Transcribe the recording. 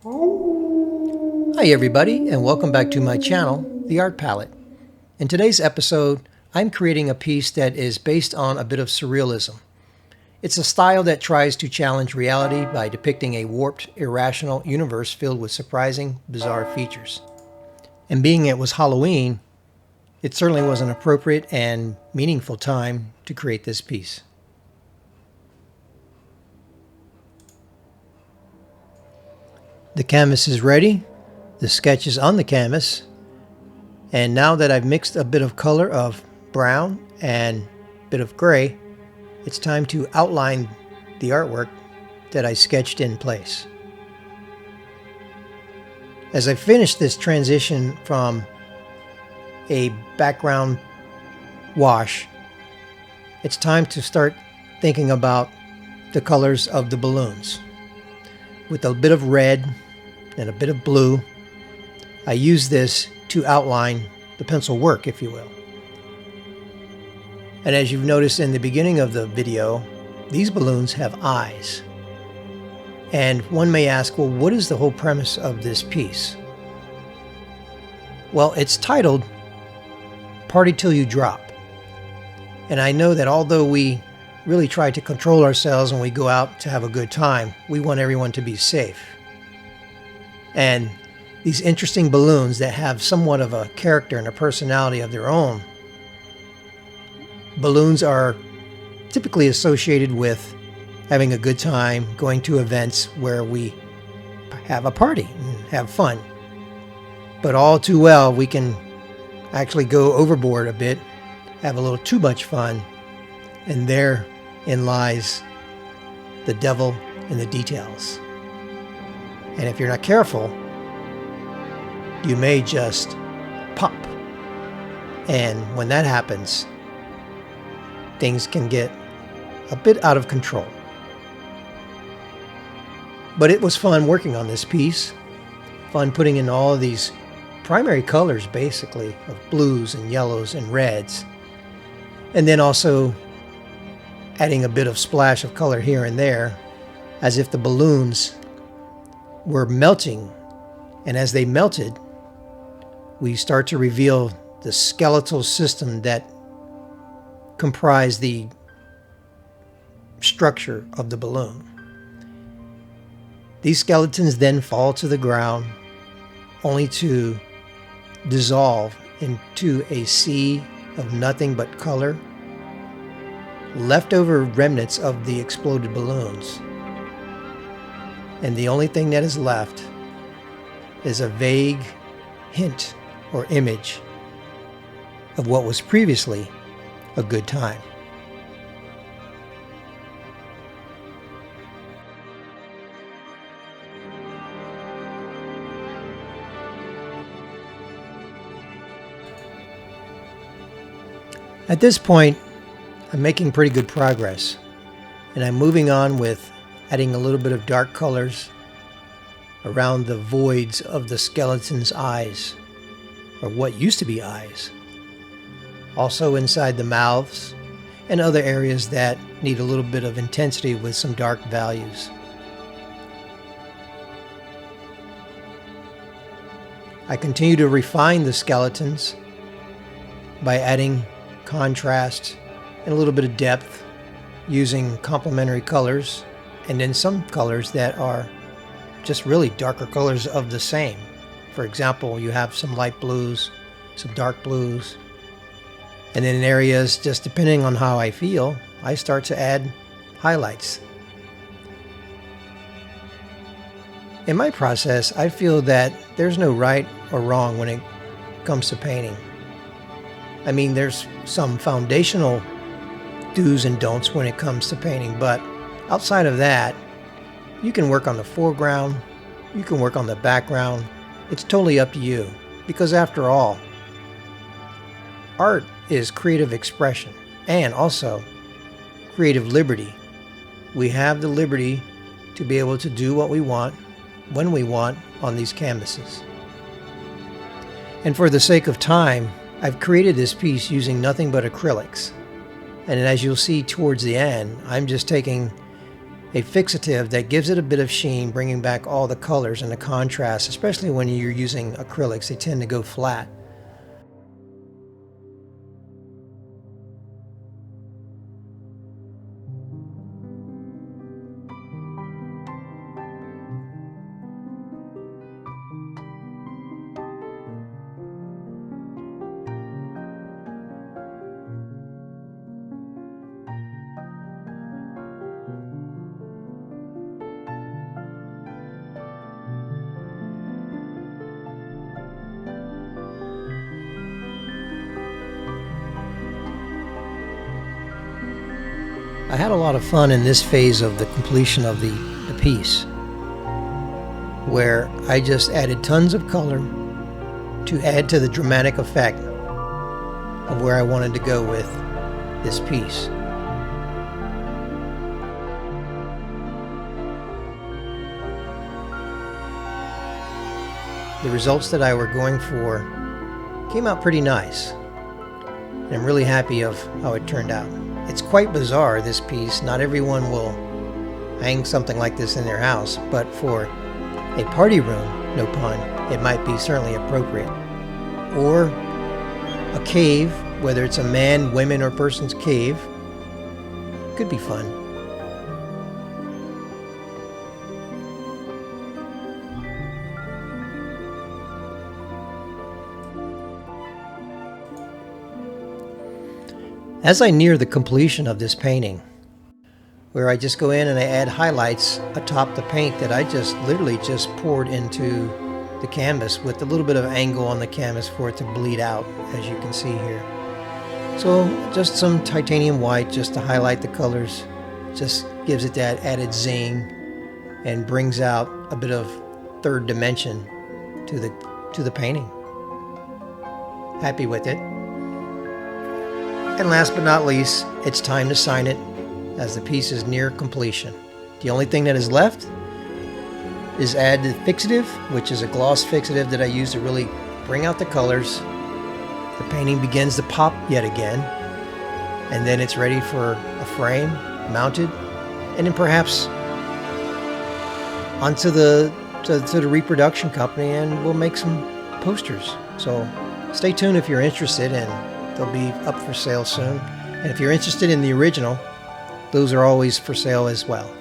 Hi everybody, and welcome back to my channel, The Art Palette. In today's episode, I'm creating a piece that is based on a bit of surrealism. It's a style that tries to challenge reality by depicting a warped, irrational universe filled with surprising, bizarre features. And being it was Halloween, it certainly was an appropriate and meaningful time to create this piece. The canvas is ready, the sketch is on the canvas, and now that I've mixed a bit of color of brown and a bit of gray, it's time to outline the artwork that I sketched in place. As I finish this transition from a background wash, it's time to start thinking about the colors of the balloons. With a bit of red and a bit of blue, I use this to outline the pencil work, if you will. And as you've noticed in the beginning of the video, these balloons have eyes. And one may ask, well, what is the whole premise of this piece? Well, it's titled Party Till You Drop. And I know that although we really try to control ourselves when we go out to have a good time, we want everyone to be safe. And these interesting balloons that have somewhat of a character and a personality of their own, balloons are typically associated with having a good time, going to events where we have a party and have fun. But all too well, we can actually go overboard a bit, have a little too much fun, and therein lies the devil in the details. And if you're not careful, you may just pop. And when that happens, things can get a bit out of control. But it was fun working on this piece. Fun putting in all of these primary colors, basically, of blues and yellows and reds. And then also adding a bit of splash of color here and there, as if the balloons were melting. And as they melted, we start to reveal the skeletal system that comprised the structure of the balloon. These skeletons then fall to the ground, only to dissolve into a sea of nothing but color, leftover remnants of the exploded balloons. And the only thing that is left is a vague hint or image of what was previously a good time. At this point, I'm making pretty good progress, and I'm moving on with adding a little bit of dark colors around the voids of the skeleton's eyes, or what used to be eyes. Also inside the mouths and other areas that need a little bit of intensity with some dark values. I continue to refine the skeletons by adding contrast and a little bit of depth using complementary colors, and then some colors that are just really darker colors of the same. For example, you have some light blues, some dark blues, and then in areas, just depending on how I feel, I start to add highlights. In my process, I feel that there's no right or wrong when it comes to painting. I mean, there's some foundational do's and don'ts when it comes to painting, but outside of that, you can work on the foreground, you can work on the background. It's totally up to you, because after all, art is creative expression and also creative liberty. We have the liberty to be able to do what we want, when we want, on these canvases. And for the sake of time, I've created this piece using nothing but acrylics. And as you'll see towards the end, I'm just taking a fixative that gives it a bit of sheen, bringing back all the colors and the contrast, especially when you're using acrylics. They tend to go flat. I had a lot of fun in this phase of the completion of the piece, where I just added tons of color to add to the dramatic effect of where I wanted to go with this piece. The results that I were going for came out pretty nice, and I'm really happy of how it turned out. It's quite bizarre, this piece. Not everyone will hang something like this in their house, but for a party room, no pun, it might be certainly appropriate. Or a cave, whether it's a man, women, or person's cave, could be fun. As I near the completion of this painting, where I just go in and I add highlights atop the paint that I just literally just poured into the canvas with a little bit of angle on the canvas for it to bleed out, as you can see here. So just some titanium white just to highlight the colors, just gives it that added zing and brings out a bit of third dimension to the painting. Happy with it. And last but not least, it's time to sign it, as the piece is near completion. The only thing that is left is add the fixative, which is a gloss fixative that I use to really bring out the colors. The painting begins to pop yet again, and then it's ready for a frame, mounted, and then perhaps onto the reproduction company, and we'll make some posters. So stay tuned if you're interested, and they'll be up for sale soon. And if you're interested in the original, those are always for sale as well.